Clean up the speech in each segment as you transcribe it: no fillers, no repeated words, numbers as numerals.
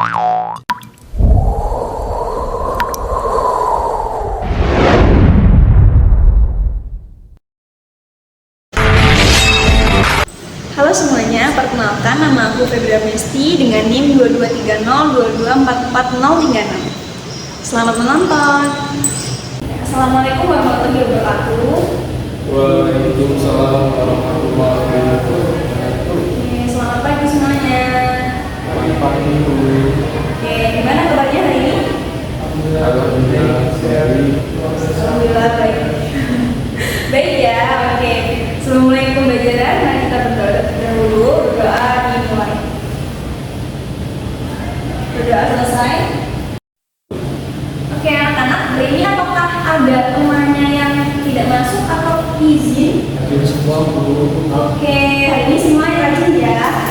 Halo semuanya, perkenalkan nama aku Febria Mesti dengan NIM 223022444036. Selamat menonton. Assalamualaikum warahmatullahi wabarakatuh. Waalaikumsalam warahmatullahi wabarakatuh. Selamat pagi semuanya. Selamat pagi Bu. Gimana kabarnya hari ini? Alhamdulillah sehat. Alhamdulillah baik. Baik ya, oke. Sebelum mulai pembelajaran, mari kita berdoa dahulu. Berdoa dimulai. Berdoa selesai. Oke anak-anak, hari ini apakah ada temannya yang tidak masuk atau izin? Hadir semua Bu. Oke, hari ini semuanya rajin ya.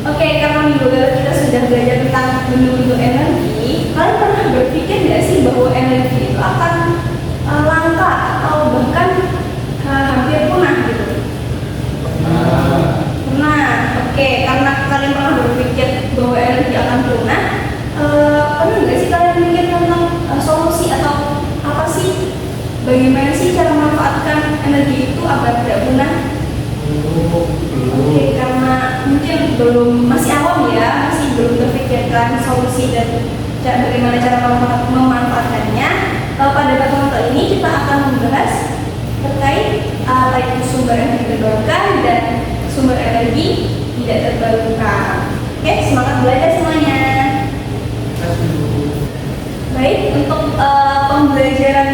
Oke, karena minggu lalu kita sudah belajar tentang menu-menu energi. Kalian pernah berpikir nggak sih bahwa energi itu akan langka atau bahkan hampir punah gitu? Pernah. Oke, karena kalian pernah berpikir bahwa energi akan punah, pernah nggak sih kalian mikir tentang solusi atau apa sih? Bagaimana sih cara memanfaatkan energi itu agar tidak punah? Oke, karena mungkin masih awam ya, masih belum terpikirkan solusi dan bagaimana cara memanfaatkannya. Pada pertemuan kali ini kita akan membahas terkait apa itu sumber energi terbarukan dan sumber energi tidak terbarukan. Oke, semangat belajar semuanya. Baik, untuk pembelajaran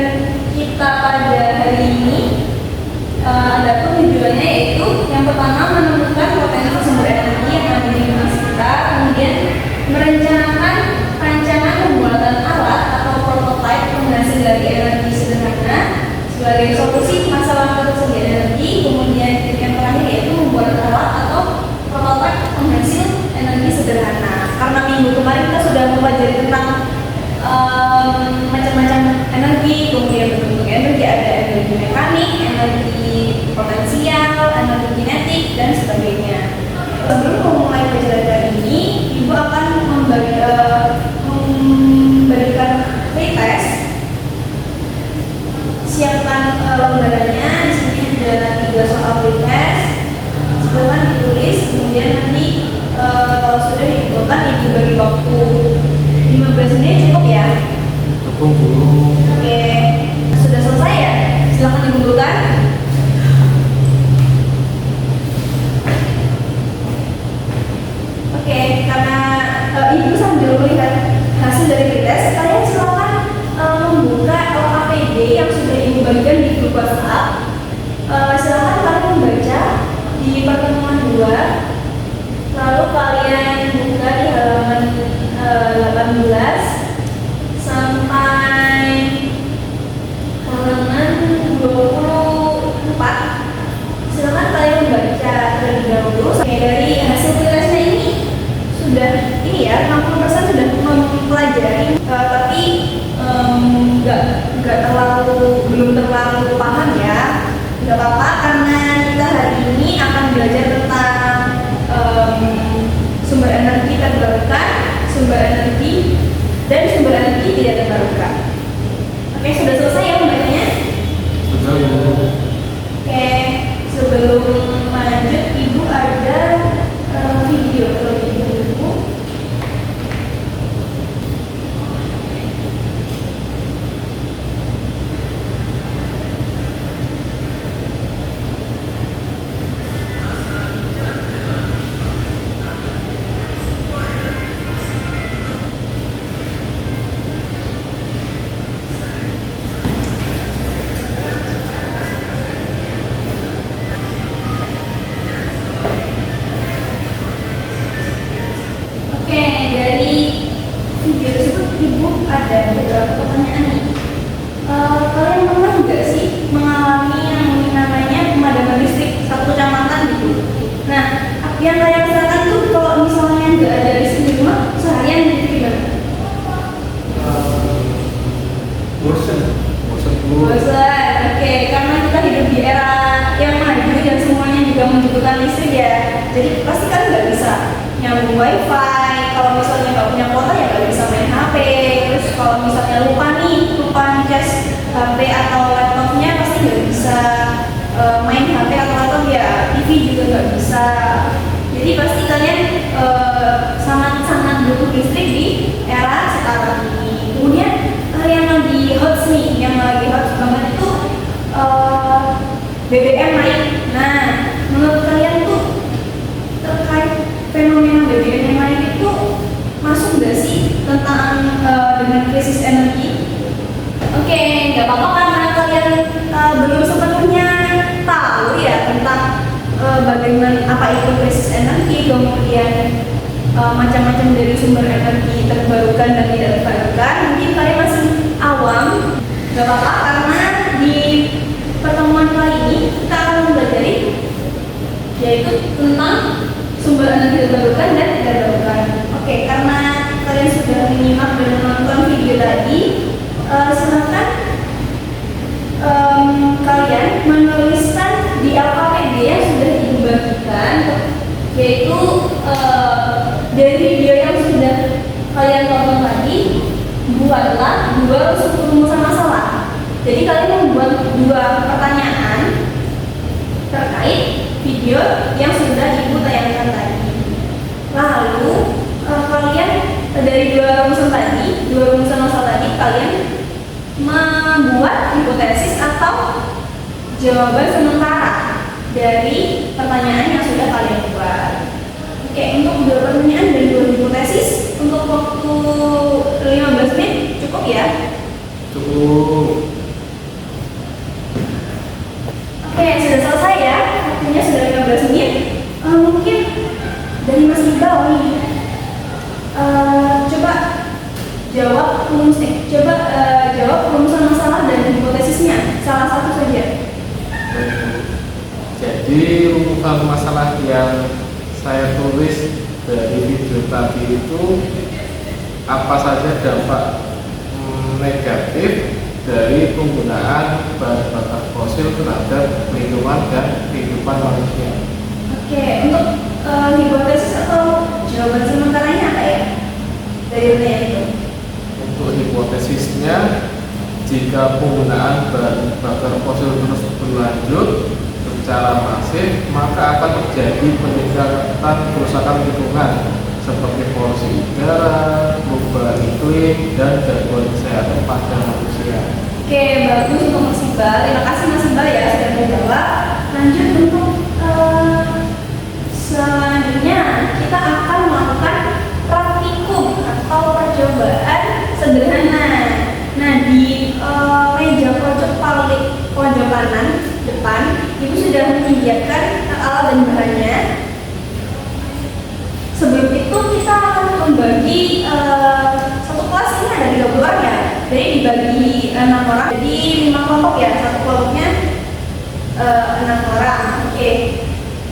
kita pada hari ini ada tujuannya, yaitu yang pertama menemukan potensi sumber energi yang ada di lingkungan sekitar, kemudian merencanakan rancangan pembuatan alat atau prototipe penghasil dari energi sederhana sebagai solusi masalah ketersediaan energi, kemudian yang terakhir yaitu membuat alat atau prototipe penghasil energi sederhana. Karena minggu kemarin kita sudah mempelajari tentang macam-macam energi, kemudian bentuk energi, ada energi mekanik, energi potensial, energi kinetik, dan sebagainya. Sebelum memulai pelajaran kali ini, Ibu akan memberikan pretest. Siapkan lembarannya. Di sini ada 3 soal pretest. Silakan ditulis, kemudian nanti kalau sudah dikumpulkan Ibu bagi waktu 15 menit cukup ya? Cukup Bu. Oke, sudah selesai ya? Silakan dikumpulkan. Oke, karena Ibu sambil melihat hasil dari pretest, kalian silakan membuka APD yang sudah Ibu bagikan di grup WhatsApp. Silakan kalian membaca di pertemuan 2. Lalu kalian buka di halaman 18 sampai halaman 24. Silakan kalian membaca terlebih dahulu. Dari hasil pretestnya ini sudah ini ya, 60% sudah mempelajari, tapi belum terlalu paham ya. Nggak apa-apa, karena kita hari ini akan belajar tentang sumber energi terbarukan, sumber energi, dan sumber energi tidak terbarukan. Oke, sudah selesai ya pembacanya? Sudah Bu. Oke, sebelum lanjut, Ibu ada video terlebih dahulu. Ada beberapa pertanyaan nih. Kalian pernah nggak sih mengalami yang namanya pemadaman listrik satu kecamatan gitu? Nah, yang kalian rasakan tuh kalau misalnya nggak ada listrik di rumah seharian gitu gimana? Bosan Bu. Bosan. Oke, karena kita hidup di era yang maju dan semuanya juga membutuhkan listrik ya. Jadi pasti kan nggak bisa nyambung wifi, kalau misalnya nggak punya kuota ya nggak bisa main HP. Terus kalau misalnya lupa ngecas HP atau laptopnya pasti nggak bisa main HP atau laptop ya, TV juga nggak bisa. Jadi pasti kalian sangat-sangat butuh listrik di era sekarang ini. Kemudian yang lagi hot nih, yang lagi hot banget itu BBM naik. Nah, menurut kalian tuh terkait fenomena BBM yang naik itu masuk nggak sih tentang dengan krisis energi? Oke, nggak apa-apa karena kalian belum sepenuhnya tahu ya tentang bagaimana apa itu krisis energi, kemudian macam-macam dari sumber energi terbarukan dan tidak terbarukan. Mungkin kalian masih awam, nggak apa-apa karena di pertemuan kali ini kita akan mempelajari yaitu tentang sumber energi terbarukan dan tidak terbarukan. Oke, karena kalian sudah menyimak dan menonton video tadi, silakan kalian menuliskan di LKPD yang sudah dibagikan, yaitu dari video yang sudah kalian tonton tadi, buatlah 2 rumusan masalah. Jadi kalian membuat 2 pertanyaan terkait video yang sudah ibu tayangkan tadi. Lalu kalian dari 2 rumusan masalah tadi kalian membuat hipotesis atau jawaban sementara dari pertanyaan yang sudah kalian buat. Oke, untuk 2 pertanyaan dan 2 hipotesis untuk waktu 15 menit cukup ya? Cukup. Oke, sudah selesai ya. Waktunya sudah 15 menit. Mungkin dari Mas Iqbal nih. Coba jawab rumusan masalah dan hipotesisnya. Salah satu saja. Jadi rumusan masalah yang saya tulis dari video tadi itu apa saja dampak negatif dari penggunaan bahan bakar fosil terhadap lingkungan dan kehidupan manusia. Oke, untuk hipotesis atau jawaban sementaranya apa ya dari pertanyaan itu? Untuk hipotesisnya, jika penggunaan bahan bakar fosil terus berlanjut secara masif, maka akan terjadi peningkatan kerusakan lingkungan seperti polusi udara, perubahan iklim, dan gangguan kesehatan pada manusia. Oke, bagus untuk Mas Iqbal. Terima kasih Mas Iqbal ya sudah menjawab. Lanjut untuk selanjutnya kita akan melakukan praktikum atau percobaan sederhana. Nah, di meja pojok kanan depan itu sudah menyediakan alat dan bahannya. Sebelum itu kita akan membagi satu kelas ini ada 30 orang ya. Jadi dibagi 6 orang, jadi 5 kelompok ya. Satu kelompoknya 6 orang. Oke.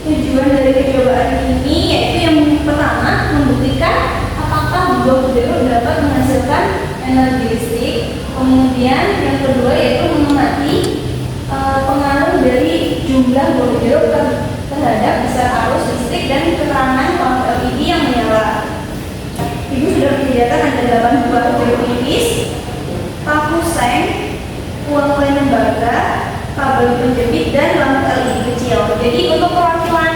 Tujuan dari percobaan ini yaitu yang pertama membuktikan apakah buah jeruk dapat menghasilkan energi listrik. Kemudian yang kedua yaitu mengamati pengaruh dari jumlah buah jeruk terhadap besar arus listrik dan keterangan lampu LED yang menyala. Ibu sudah menyediakan ada 8 buah jeruk nipis, paku seng, uang koin lembaga, kabel penjepit, dan lampu LED kecil. Jadi untuk perwakilan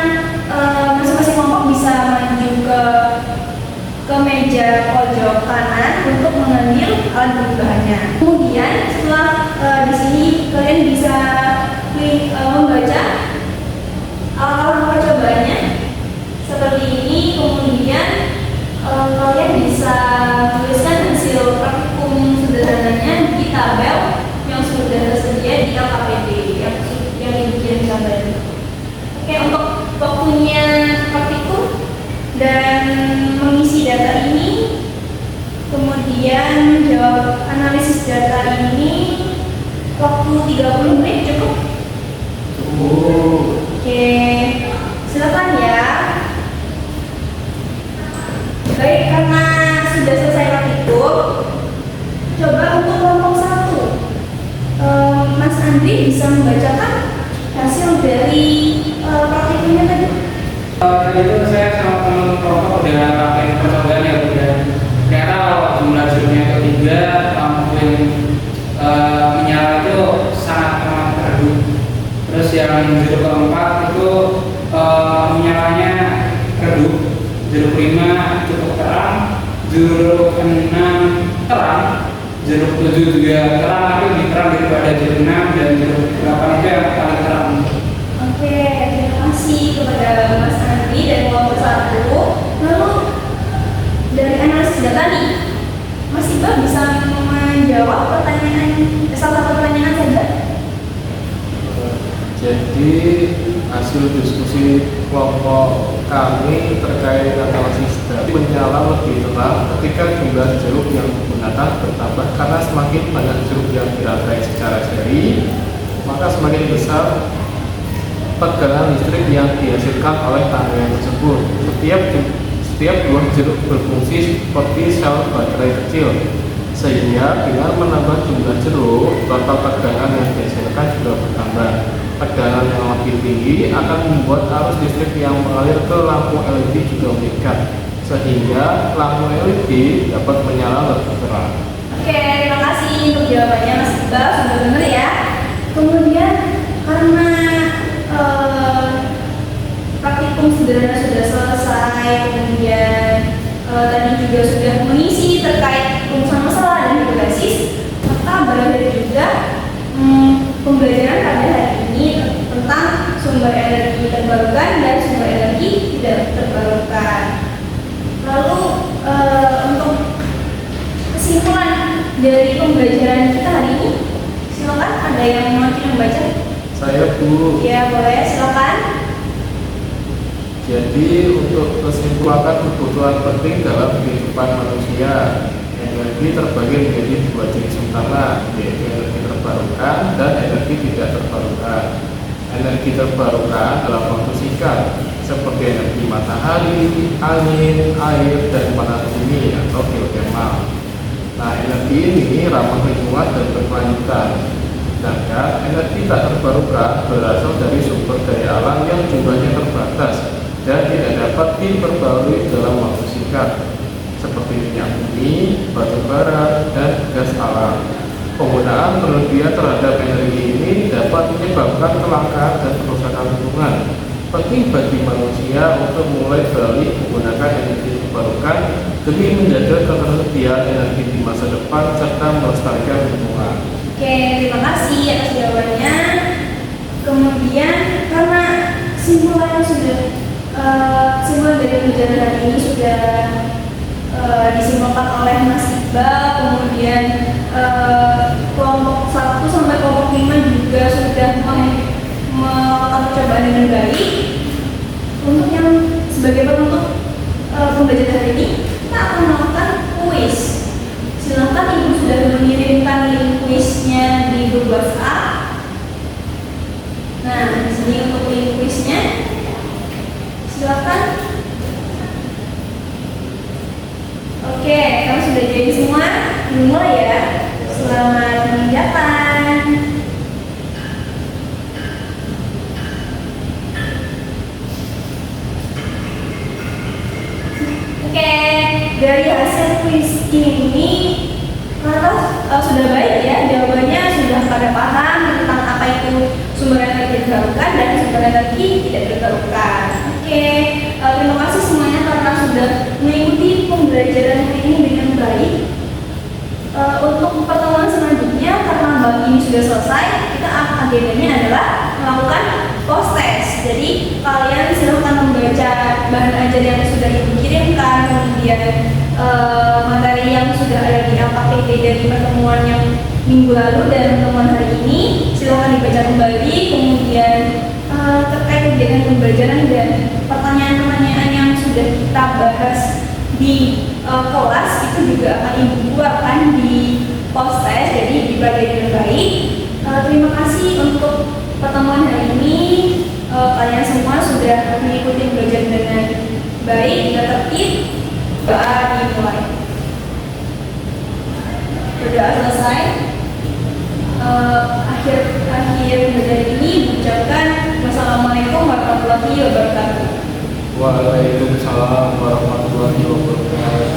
masing-masing kelompok bisa maju ke meja pojok kanan untuk mengambil alat bahannya. Kemudian setelah di sini kalian bisa membaca alat percobaannya seperti ini. Kemudian kalian bisa tuliskan hasil praktikum sederhananya di tabel yang sudah tersedia di LKPD yang dibikin gambar. Oke, untuk waktunya praktikum dan mengisi data ini, kemudian menjawab analisis data ini, waktu 30 menit cukup? Cukup. Oke, silakan ya. Baik, karena sudah selesai praktikum, coba untuk kelompok 1, Mas Andri bisa membacakan hasil dari praktikumnya tadi. Tadi itu saya sama teman kelompok udah ngelakuin percobaan ya Bu. juga lampu yang menyala itu sangat amat redup. Terus yang jeruk keempat itu menyalanya redup, jeruk 5 cukup terang, jeruk 6 terang, jeruk 7 juga terang tapi lebih terang daripada jeruk 6, dan jeruk 8 itu yang paling terang. Oke, terima kasih kepada Mas Andri dan kelompok 1. Lalu dari analisis data nih, Mas Iqbal bisa menjawab salah satu pertanyaan saja? Jadi hasil diskusi kelompok kami terkait analisis data menyala lebih terang ketika jumlah jeruk yang digunakan bertambah, karena semakin banyak jeruk yang dirangkai secara seri, maka semakin besar tegangan listrik yang dihasilkan oleh tangga tersebut. Setiap buah jeruk berfungsi seperti sel baterai kecil, sehingga dengan menambah jumlah jeruk, total tegangan yang dihasilkan juga bertambah. Tegangan yang lebih tinggi akan membuat arus listrik yang mengalir ke lampu LED juga meningkat, sehingga lampu LED dapat menyala lebih terang. Oke, terima kasih untuk jawabannya Mas Iqbal, sudah benar ya. Kemudian karena praktikum sederhana sudah selesai, kemudian tadi juga sudah mengisi terkait rumusan masalah dan hipotesis, maka berakhir juga pembelajaran pada hari ini tentang sumber energi terbarukan dan sumber energi tidak terbarukan. Lalu untuk kesimpulan dari pembelajaran kita hari ini, silakan ada yang mau membaca? Saya Bu. Ya boleh, silakan. Jadi untuk kesimpulan kebutuhan penting dalam kehidupan manusia, energi terbagi menjadi dua jenis utama, yaitu energi terbarukan dan energi tidak terbarukan. Energi terbarukan dalam waktu singkat, seperti energi matahari, angin, air, dan panas bumi atau geotermal. Nah, energi ini ramah lingkungan dan berkelanjutan. Sedangkan energi tak terbarukan berasal dari sumber daya alam yang jumlahnya terbatas dan tidak dapat diperbarui dalam waktu singkat, seperti minyak bumi, batu bara, dan gas alam. Penggunaan berlebihan terhadap energi ini dapat menyebabkan kelangkaan dan kerusakan lingkungan. Penting bagi manusia untuk mulai beralih menggunakan energi terbarukan demi menjaga ketersediaan energi di masa depan serta melestarikan lingkungan. Oke, terima kasih atas jawabannya. Kemudian karena simpulan dari pembelajaran hari ini sudah disimpulkan oleh Mas Iqbal, kemudian kelompok 1 sampai kelompok 5 juga sudah melakukan percobaan dengan baik. Untuk yang sebagai penutup pembelajaran hari ini, kita akan melakukan kuis. Silakan Ibu sudah mengirimkan link kuisnya di grup WhatsApp. Nah, di sini untuk link kuisnya, silakan. Oke, kamu sudah jadi semua? Dimulai ya. Selamat mengerjakan. Oke, dari hasil kuis ini, kalau sudah baik ya, jawabannya sudah pada paham tentang apa itu sumber energi terbarukan dan sumber energi tidak terbarukan. Oke, terima kasih semuanya karena sudah mengikuti pembelajaran ini dengan baik. Untuk pertemuan selanjutnya, karena bab ini sudah selesai, kita agendanya adalah melakukan post test. Jadi kalian silahkan membaca bahan ajar yang sudah Ibu kirimkan, kemudian materi yang sudah ada di LKPD dari pertemuan yang minggu lalu dan pertemuan hari ini. Silahkan dibaca kembali, kemudian terkait kegiatan pembelajaran dan pertanyaan-pertanyaan yang sudah kita bahas di kelas itu juga akan Ibu buatkan di post test, jadi dipelajari dengan baik. Terima kasih untuk pertemuan hari ini. Kalian semua sudah mengikuti pembelajaran dengan baik dan tertib. Doa dimulai. Berdoa selesai. Akhir pembelajaran ini mengucapkan wassalamualaikum warahmatullahi wabarakatuh. Waalaikumsalam warahmatullahi wabarakatuh.